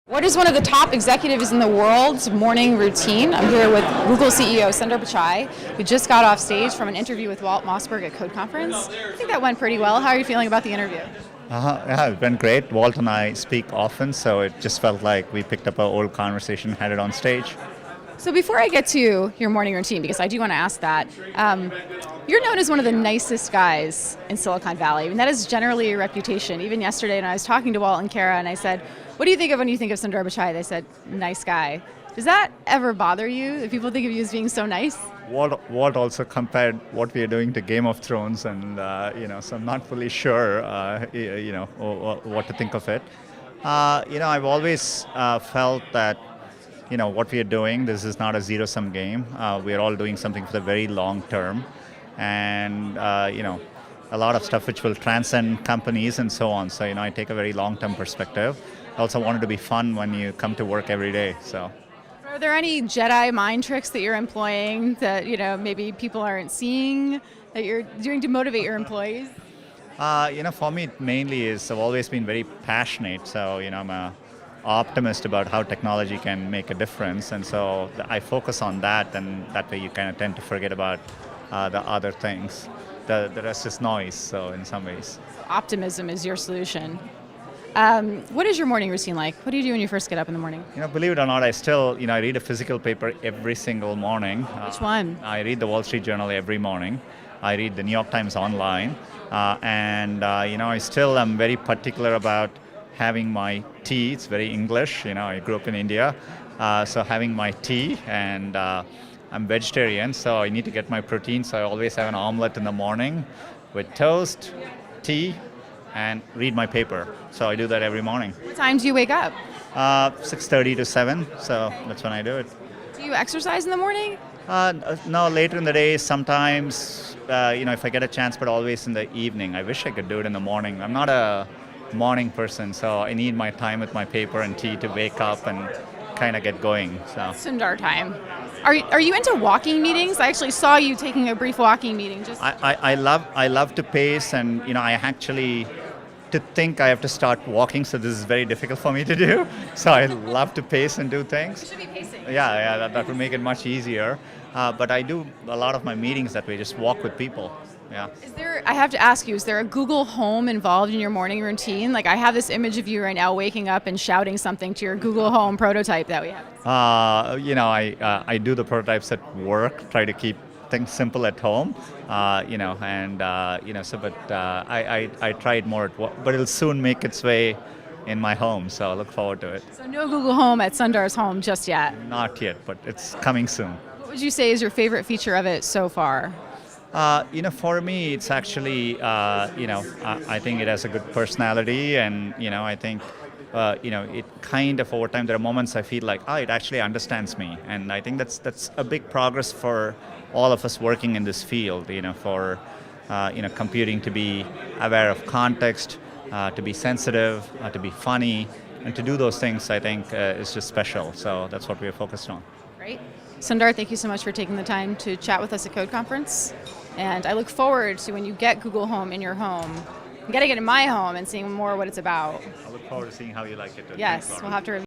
What is one of the top executives in the world's morning routine? I'm here with Google CEO Sundar Pichai, who just got off stage from an interview with Walt Mossberg at Code Conference. I think that went pretty well. How are you feeling about the interview? Yeah, it went great. Walt and I speak often, so it just felt like we picked up our old conversation, had it on stage. So before I get to your morning routine, because I do want to ask that, you're known as one of the nicest guys in Silicon Valley. I mean, that is generally your reputation. Even yesterday when I was talking to Walt and Kara and I said, what do you think of when you think of Sundar Pichai? They said, nice guy. Does that ever bother you, if people think of you as being so nice? Walt also compared what we are doing to Game of Thrones, and so I'm not fully sure, what to think of it. I've always felt that, what we are doing, this is not a zero-sum game. We are all doing something for the very long term, and a lot of stuff which will transcend companies and so on. So I take a very long-term perspective. I also want it to be fun when you come to work every day. So. Are there any Jedi mind tricks that you're employing that maybe people aren't seeing that you're doing to motivate your employees? For me, it mainly is I've always been very passionate. So I'm a optimist about how technology can make a difference, and so I focus on that, and that way you kind of tend to forget about the other things. The rest is noise. So in some ways, optimism is your solution. What is your morning routine like? What do you do when you first get up in the morning? Believe it or not, I still, I read a physical paper every single morning. Which one? I read the Wall Street Journal every morning. I read the New York Times online. I still am very particular about having my tea. It's very English. I grew up in India. So having my tea, and I'm vegetarian, so I need to get my protein. So I always have an omelet in the morning with toast, tea, and read my paper. So I do that every morning. What time do you wake up? 6:30 to 7, so that's when I do it. Do you exercise in the morning? No, later in the day, sometimes, if I get a chance, but always in the evening. I wish I could do it in the morning. I'm not a morning person, so I need my time with my paper and tea to wake up and kind of get going. So. Sundar time. Are you into walking meetings? I actually saw you taking a brief walking meeting. I love to pace, and I actually to think I have to start walking, so this is very difficult for me to do. So I love to pace and do things. You should be pacing. Yeah, that would make it much easier. But I do a lot of my meetings that way, just walk with people. Yeah. I have to ask you, is there a Google Home involved in your morning routine? Like, I have this image of you right now waking up and shouting something to your Google Home prototype that we have. I do the prototypes at work, try to keep things simple at home, I try it more at work, but it'll soon make its way in my home, so I look forward to it. So no Google Home at Sundar's home just yet? Not yet, but it's coming soon. What would you say is your favorite feature of it so far? For me, it's actually, I think it has a good personality, and, I think, it kind of over time, there are moments I feel like, it actually understands me. And I think that's a big progress for all of us working in this field, for, computing to be aware of context, to be sensitive, to be funny, and to do those things, I think, is just special. So that's what we're focused on. Great. Sundar, thank you so much for taking the time to chat with us at Code Conference. And I look forward to when you get Google Home in your home, getting it in my home and seeing more what it's about. I look forward to seeing how you like it. Yes, we'll have to review.